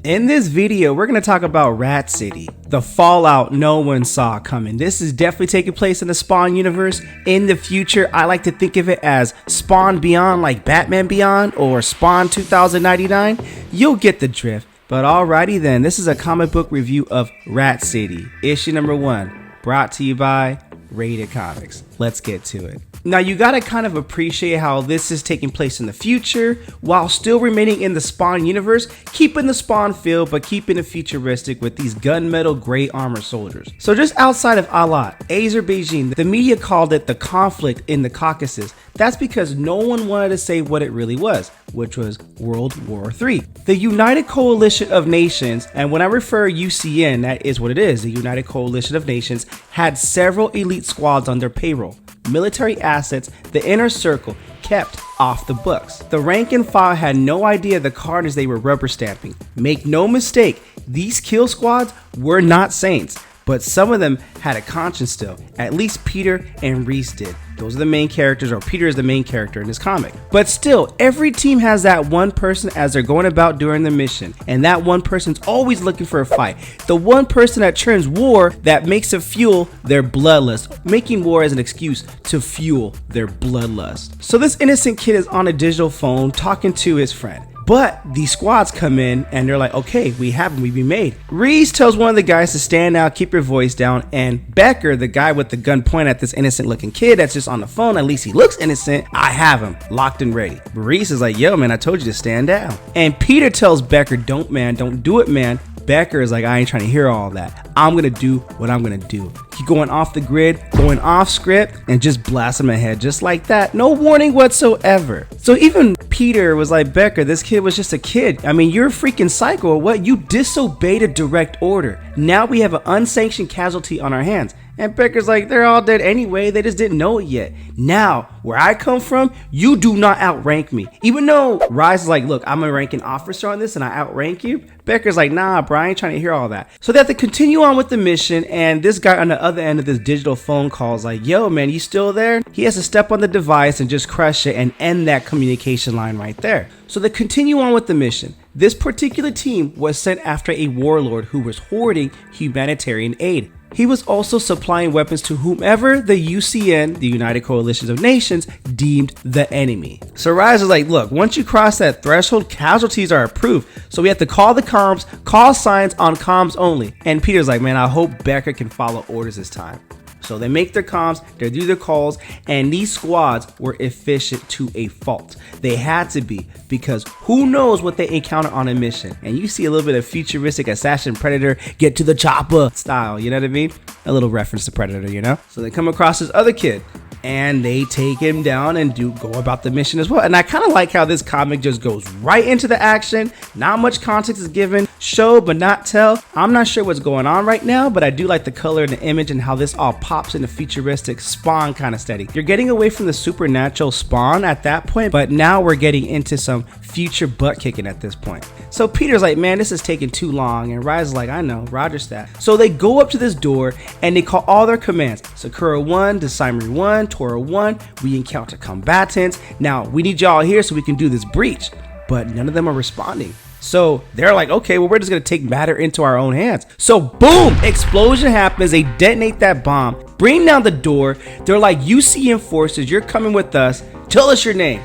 In this video, we're going to talk about Rat City, the fallout no one saw coming. This is definitely taking place in the Spawn universe. In the future, I like to think of it as Spawn Beyond, like Batman Beyond, or Spawn 2099. You'll get the drift. But alrighty then, this is a comic book review of Rat City, issue number 1, brought to you by RatedComics. Let's get to it. Now you gotta kind of appreciate how this is taking place in the future while still remaining in the Spawn universe, keeping the Spawn feel but keeping it futuristic with these gunmetal gray armor soldiers. So just outside of Alat, Azerbaijan, the media called it the conflict in the Caucasus. That's because no one wanted to say what it really was, which was World War III. The United Coalition of Nations, and when I refer UCN, that is what it is, the United Coalition of Nations, had several elite squads on their payroll. Military assets the inner circle kept off the books. The rank and file had no idea the carnage they were rubber stamping. Make no mistake, these kill squads were not saints, but some of them had a conscience still. At least Peter and Reese did. Those are the main characters, or Peter is the main character in this comic. But still, every team has that one person as they're going about during the mission, and that one person's always looking for a fight. The one person that turns war that makes it fuel their bloodlust, making war as an excuse to fuel their bloodlust. So this innocent kid is on a digital phone talking to his friend. But these squads come in and they're like, okay, we have him, we've been made. Reese tells one of the guys to stand out, keep your voice down, and Becker, the guy with the gun pointed at this innocent looking kid that's just on the phone, at least he looks innocent, I have him, locked and ready. But Reese is like, yo man, I told you to stand down. And Peter tells Becker, don't do it man. Becker is like, I ain't trying to hear all that. I'm gonna do what I'm gonna do. Keep going off the grid, going off script, and just blast him ahead just like that. No warning whatsoever. So even Peter was like, Becker, this kid was just a kid. I mean, you're a freaking psycho or what? You disobeyed a direct order. Now we have an unsanctioned casualty on our hands. And Becker's like, they're all dead anyway, they just didn't know it yet. Now, where I come from, you do not outrank me. Even though Rise is like, look, I'm a ranking officer on this and I outrank you, Becker's like, nah, bro, I ain't trying to hear all that. So they have to continue on with the mission, and this guy on the other end of this digital phone call is like, yo, man, you still there? He has to step on the device and just crush it and end that communication line right there. So they continue on with the mission. This particular team was sent after a warlord who was hoarding humanitarian aid. He was also supplying weapons to whomever the UCN, the United Coalition of Nations, deemed the enemy. So Rise is like, look, once you cross that threshold, casualties are approved. So we have to call the comms, call signs on comms only. And Peter's like, man, I hope Becker can follow orders this time. So they make their comms, they do their calls, and these squads were efficient to a fault. They had to be, because who knows what they encounter on a mission. And you see a little bit of futuristic assassin predator get to the chopper style, you know what I mean? A little reference to Predator, you know? So they come across this other kid, and they take him down and go about the mission as well. And I kind of like how this comic just goes right into the action. Not much context is given, show but not tell. I'm not sure what's going on right now, but I do like the color and the image and how this all pops into futuristic Spawn kind of steady. You're getting away from the supernatural Spawn at that point, but now we're getting into some future butt kicking at this point. So Peter's like, man, this is taking too long, and Rise is like, I know, roger that. So they go up to this door and they call all their commands. Sakura 1, Decimary 1, Tora 1, we encounter combatants. Now we need y'all here so we can do this breach, but none of them are responding. So they're like, okay, well, we're just gonna take matter into our own hands. So boom, explosion happens, they detonate that bomb, bring down the door. They're like, UCN forces, you're coming with us, tell us your name.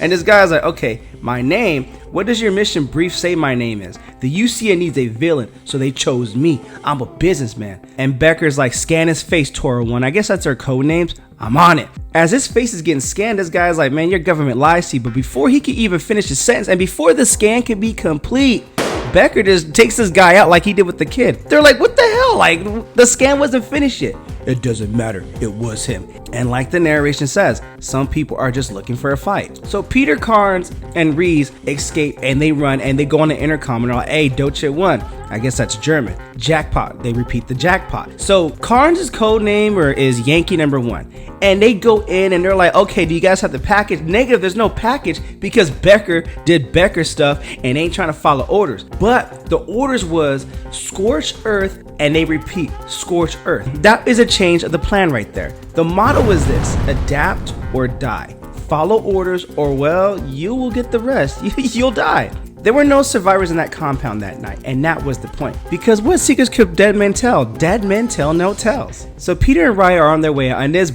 And this guy's like, okay, my name, what does your mission brief say my name is? The UCN needs a villain, so they chose me. I'm a businessman. And Becker's like, scan his face, Tora 1. I guess that's their code names. I'm on it. As his face is getting scanned, this guy's like, man, your government lies to you. But before he could even finish his sentence, and before the scan can be complete, Becker just takes this guy out like he did with the kid. They're like, what the hell? Like, the scan wasn't finished yet. It doesn't matter, it was him. And like the narration says, some people are just looking for a fight. So Peter, Cairn, and Reese escape, and they run, and they go on the intercom, and they're like, hey, Doce 1. I guess that's German. Jackpot. They repeat the jackpot. So Cairn's code name is Yankee number 1. And they go in and they're like, okay, do you guys have the package? Negative, there's no package because Becker did Becker stuff and ain't trying to follow orders. But the orders was scorched earth, and they repeat scorched earth. That is a change of the plan right there. The motto is this: adapt or die. Follow orders or, well, you will get the rest. You'll die. There were no survivors in that compound that night, and that was the point. Because what secrets could dead men tell? Dead men tell no tales. So Peter and Rye are on their way out, and this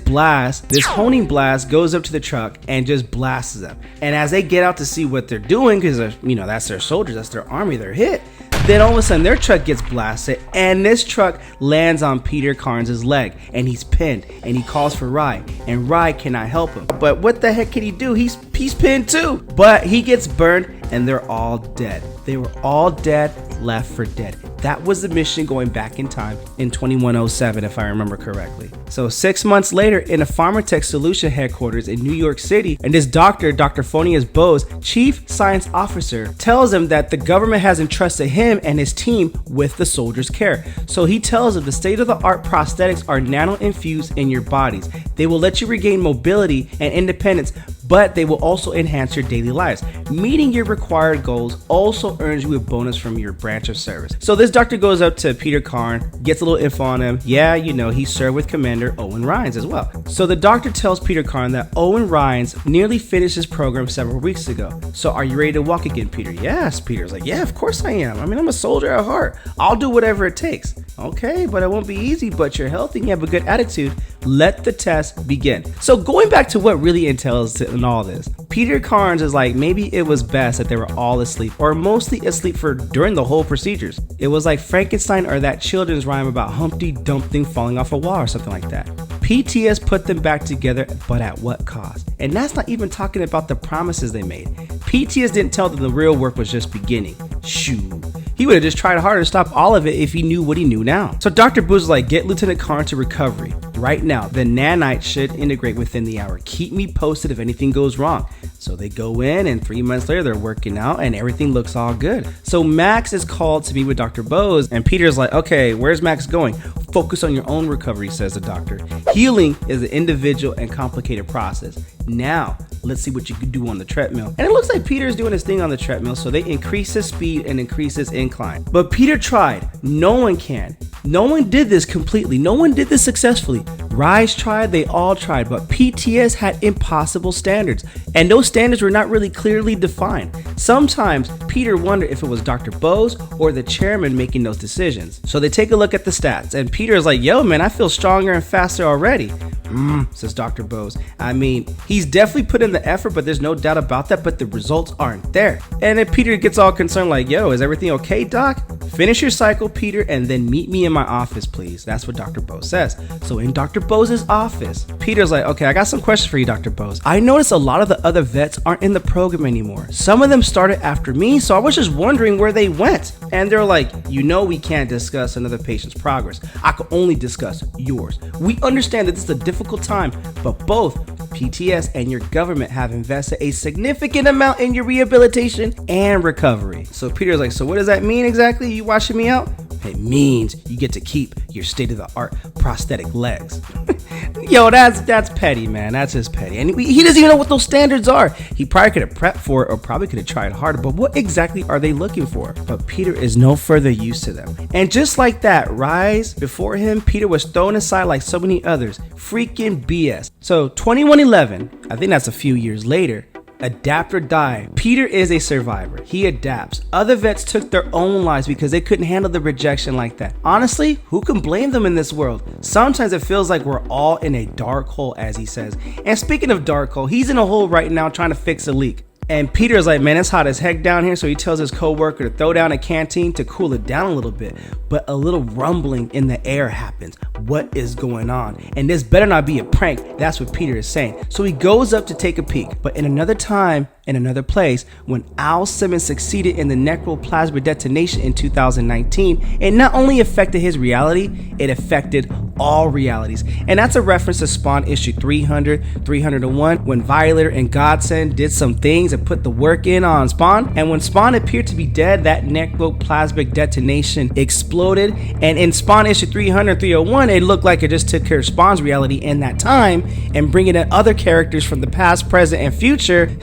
honing blast goes up to the truck and just blasts them. And as they get out to see what they're doing, because that's their soldiers, that's their army, they're hit. Then all of a sudden their truck gets blasted, and this truck lands on Peter Cairns' leg, and he's pinned, and he calls for Rye, and Rye cannot help him. But what the heck can he do? He's pinned too. But he gets burned, and they're all dead. They were all dead, left for dead. That was the mission going back in time in 2107, if I remember correctly. So 6 months later, in a Pharmatech Solution headquarters in New York City, and this doctor, Dr. Phineas Bowes, chief science officer, tells him that the government has entrusted him and his team with the soldiers' care. So he tells them the state-of-the-art prosthetics are nano-infused in your bodies. They will let you regain mobility and independence, but they will also enhance your daily lives. Meeting your required goals also earns you a bonus from your branch of service. So this doctor goes up to Peter Cairn, gets a little info on him. Yeah, he served with Commander Owen Rhines as well. So the doctor tells Peter Cairn that Owen Rhines nearly finished his program several weeks ago. So are you ready to walk again, Peter? Yes, Peter's like, yeah, of course I am. I'm a soldier at heart. I'll do whatever it takes. Okay, but it won't be easy, but you're healthy and you have a good attitude. Let the test begin. So going back to what really entails in all this, Peter Cairns is like, maybe it was best that they were all asleep, or mostly asleep during the whole procedures. It was like Frankenstein or that children's rhyme about Humpty Dumpty falling off a wall or something like that. PTS put them back together, but at what cost? And that's not even talking about the promises they made. PTS didn't tell them the real work was just beginning. Shoo. He would have just tried harder to stop all of it if he knew what he knew now. So Dr. Booz was like, get Lieutenant Cairn to recovery right now. The nanites should integrate within the hour. Keep me posted if anything goes wrong. So they go in, and 3 months later they're working out and everything looks all good. So Max is called to meet with Dr. Booz, and Peter's like, okay, where's Max going? Focus on your own recovery, says the doctor. Healing is an individual and complicated process. Now, let's see what you can do on the treadmill. And it looks like Peter's doing his thing on the treadmill, so they increase his speed and increase his incline. But Peter tried. No one can. No one did this completely. No one did this successfully. Rise tried, they all tried, but PTS had impossible standards, and those standards were not really clearly defined. Sometimes Peter wondered if it was Dr. Booz or the chairman making those decisions. So they take a look at the stats, and Peter's like, yo man, I feel stronger and faster already. Says Dr. Booz. He's definitely put in the effort, but there's no doubt about that, but the results aren't there. And then Peter gets all concerned like, yo, is everything okay, doc? Finish your cycle, Peter, and then meet me in my office, please. That's what Dr. Booz says. So in Dr. Booz's office, Peter's like, okay, I got some questions for you, Dr. Booz. I noticed a lot of the other vets aren't in the program anymore. Some of them started after me, so I was just wondering where they went. And they're like, we can't discuss another patient's progress. I can only discuss yours. We understand that this is a difficult time, but both PTS and your government have invested a significant amount in your rehabilitation and recovery. So Peter's like, so what does that mean exactly? You washing me out? It means you get to keep your state-of-the-art prosthetic legs. Yo, that's petty, man. That's just petty. And he doesn't even know what those standards are. He probably could have prepped for it or probably could have tried harder, but what exactly are they looking for? But Peter is no further use to them. And just like that, Rise, before him, Peter was thrown aside like so many others. Freaking BS. So 2111, I think that's a few years later, adapt or die. Peter is a survivor. He adapts. Other vets took their own lives because they couldn't handle the rejection like that. Honestly, who can blame them in this world? Sometimes it feels like we're all in a dark hole, as he says. And speaking of dark hole, he's in a hole right now trying to fix a leak. And Peter's like, man, it's hot as heck down here. So he tells his coworker to throw down a canteen to cool it down a little bit. But a little rumbling in the air happens. What is going on? And this better not be a prank. That's what Peter is saying. So he goes up to take a peek. But in another time, in another place, when Al Simmons succeeded in the necroplasmic detonation in 2019, it not only affected his reality, it affected all realities. And that's a reference to Spawn issue 300, 301, when Violator and Godsend did some things and put the work in on Spawn. And when Spawn appeared to be dead, that necroplasmic detonation exploded. And in Spawn issue 300, 301, it looked like it just took care of Spawn's reality in that time and bringing in other characters from the past, present, and future.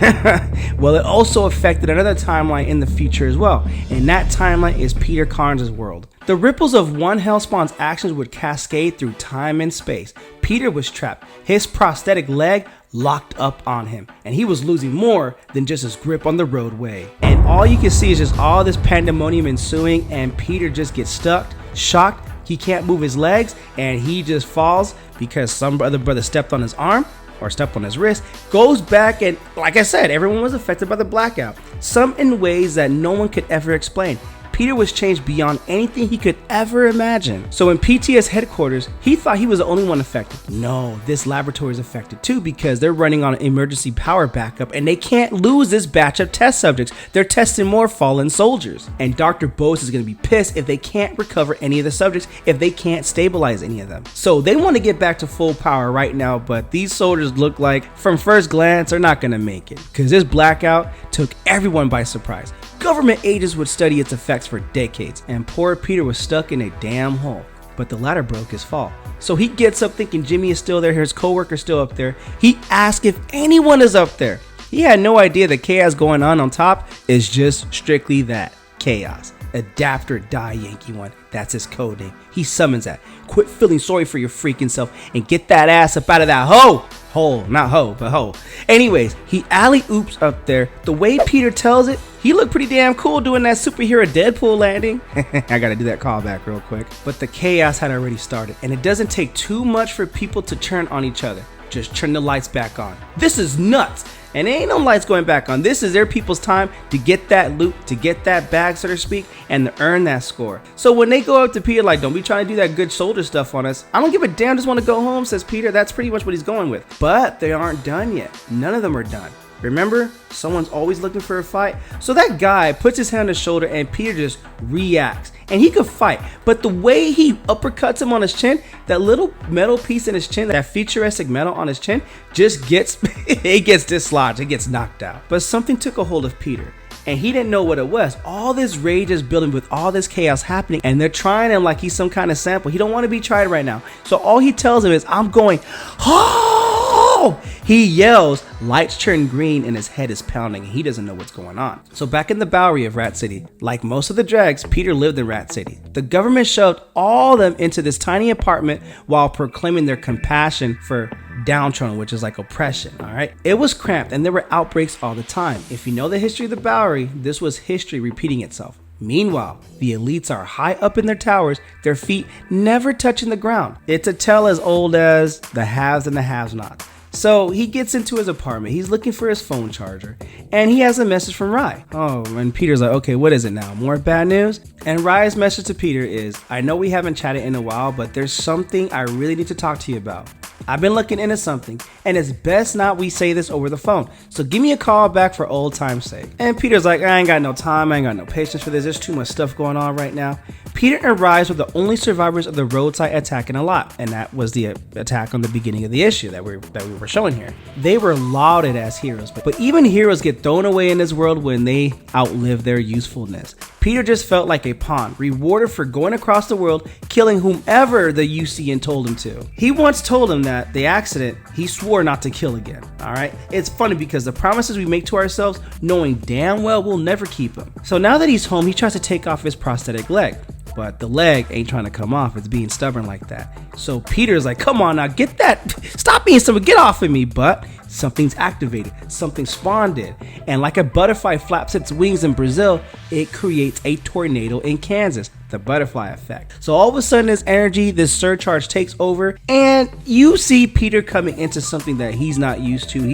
Well, it also affected another timeline in the future as well, and that timeline is Peter Cairns' world. The ripples of one Hellspawn's actions would cascade through time and space. Peter was trapped. His prosthetic leg locked up on him, and he was losing more than just his grip on the roadway. And all you can see is just all this pandemonium ensuing, and Peter just gets stuck, shocked. He can't move his legs, and he just falls because some other brother stepped on his arm or stepped on his wrist, goes back, and like I said, everyone was affected by the blackout, some in ways that no one could ever explain. Peter was changed beyond anything he could ever imagine. So in PTS headquarters, he thought he was the only one affected. No, this laboratory is affected too because they're running on an emergency power backup and they can't lose this batch of test subjects. They're testing more fallen soldiers. And Dr. Bose is going to be pissed if they can't recover any of the subjects, if they can't stabilize any of them. So they want to get back to full power right now, but these soldiers look like, from first glance, they're not going to make it because this blackout took everyone by surprise. Government agents would study its effects for decades, and poor Peter was stuck in a damn hole. But the ladder broke his fall. So he gets up thinking Jimmy is still there, his co-worker's still up there. He asks if anyone is up there. He had no idea the chaos going on top is just strictly that, chaos. Adapt or die, Yankee One. That's his code name. He summons that. Quit feeling sorry for your freaking self and get that ass up out of that hole. Hole, not hoe, but hole. Anyways, he alley-oops up there. The way Peter tells it, he looked pretty damn cool doing that superhero Deadpool landing. I gotta do that callback real quick. But the chaos had already started, and it doesn't take too much for people to turn on each other. Just turn the lights back on. This is nuts. And there ain't no lights going back on. This is their people's time to get that loot, to get that bag, so to speak, and to earn that score. So when they go up to Peter like, don't be trying to do that good soldier stuff on us. I don't give a damn, just want to go home, says Peter. That's pretty much what he's going with. But they aren't done yet. None of them are done. Remember, someone's always looking for a fight. So that guy puts his hand on his shoulder and Peter just reacts. And he could fight, but the way he uppercuts him on his chin, that little metal piece in his chin, that futuristic metal on his chin, just gets, it gets dislodged, it gets knocked out. But something took a hold of Peter, and he didn't know what it was. All this rage is building with all this chaos happening, and they're trying him like he's some kind of sample. He don't want to be tried right now. So all he tells him is, I'm going, oh! He yells, lights turn green, and his head is pounding, and he doesn't know what's going on. So back in the Bowery of Rat City, like most of the dregs, Peter lived in Rat City. The government shoved all of them into this tiny apartment while proclaiming their compassion for downtrodden, which is like oppression, all right? It was cramped, and there were outbreaks all the time. If you know the history of the Bowery, this was history repeating itself. Meanwhile, the elites are high up in their towers, their feet never touching the ground. It's a tale as old as the haves and the have-nots. So he gets into his apartment, he's looking for his phone charger, and he has a message from Rye. Oh, and Peter's like, okay, what is it now? More bad news? And Rye's message to Peter is, I know we haven't chatted in a while, but there's something I really need to talk to you about. I've been looking into something, and it's best not we say this over the phone. So give me a call back for old time's sake. And Peter's like, I ain't got no time, I ain't got no patience for this. There's too much stuff going on right now. Peter and Rise were the only survivors of the roadside attack in a lot, and that was the attack on the beginning of the issue that we were showing here. They were lauded as heroes, but even heroes get thrown away in this world when they outlive their usefulness. Peter just felt like a pawn, rewarded for going across the world, killing whomever the UCN told him to. He once told him that the accident, he swore not to kill again, alright? It's funny because the promises we make to ourselves, knowing damn well we'll never keep them. So now that he's home, he tries to take off his prosthetic leg. But the leg ain't trying to come off, it's being stubborn like that. So Peter's like, come on now, get that, stop being stubborn, get off of me. But something's activated, something spawned it. And like a butterfly flaps its wings in Brazil, it creates a tornado in Kansas. The butterfly effect. So all of a sudden this energy, this surcharge takes over, and you see Peter coming into something that he's not used to.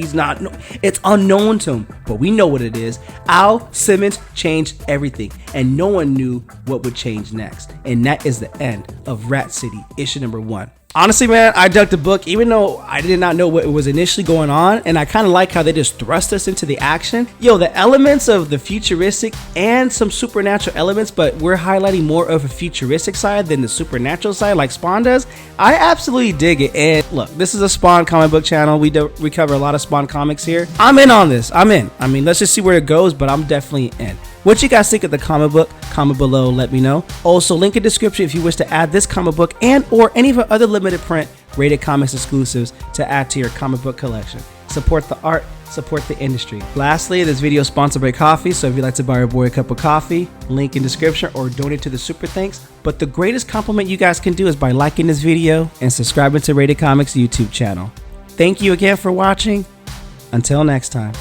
It's unknown to him, but we know what it is. Simmons changed everything, and no one knew what would change next. And that is the end of Rat City, issue number 1. Honestly, man, I dug the book, even though I did not know what was initially going on, and I kind of like how they just thrust us into the action. Yo, the elements of the futuristic and some supernatural elements, but we're highlighting more of a futuristic side than the supernatural side like Spawn does. I absolutely dig it. And look, this is a Spawn comic book channel. We cover a lot of Spawn comics here. I'm in on this. I'm in. I mean, let's just see where it goes, but I'm definitely in. What you guys think of the comic book? Comment below, let me know. Also, link in description if you wish to add this comic book and or any of our other limited print Rated Comics exclusives to add to your comic book collection. Support the art, support the industry. Lastly, this video is sponsored by coffee, so if you'd like to buy your boy a cup of coffee, link in description or donate to the super thanks. But the greatest compliment you guys can do is by liking this video and subscribing to Rated Comics YouTube channel. Thank you again for watching. Until next time.